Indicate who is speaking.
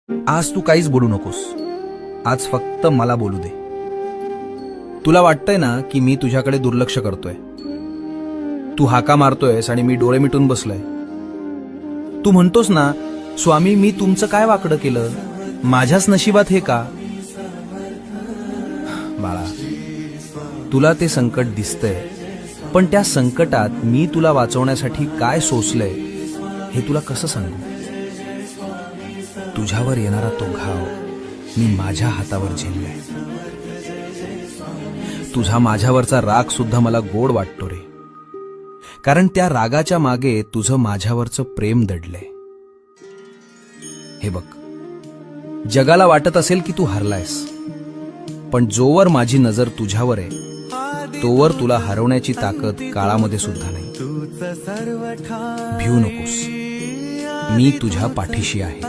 Speaker 1: आज तू काहीच बोलू नकोस. आज फक्त मला बोलू दे. तुला वाटतंय ना की मी तुझ्याकडे दुर्लक्ष करतोय. तू हाका मारतोयस आणि मी डोळे मिटून बसलोय. तू म्हणतोस ना, स्वामी मी तुमचं काय वाकडं केलं, माझ्याच नशिबात हे का. बाळा, तुला ते संकट दिसतंय, पण त्या संकटात मी तुला वाचवण्यासाठी काय सोसलंय हे तुला कसं सांगू. तुझ्यावर येणारा तो घाव मी माझ्या हातावर झेललाय. तुझा माझ्यावरचा राग सुद्धा मला गोड वाटतो रे, कारण त्या रागाच्या मागे तुझं माझ्यावरचं प्रेम दडलंय. हे बघ, जगाला वाटत असेल की तू हरलायस, पण जोवर माझी नजर तुझ्यावर आहे तोवर तुला हरवण्याची ताकद काळामध्ये सुद्धा नाही. भिऊ नकोस, मी तुझ्या पाठीशी आहे.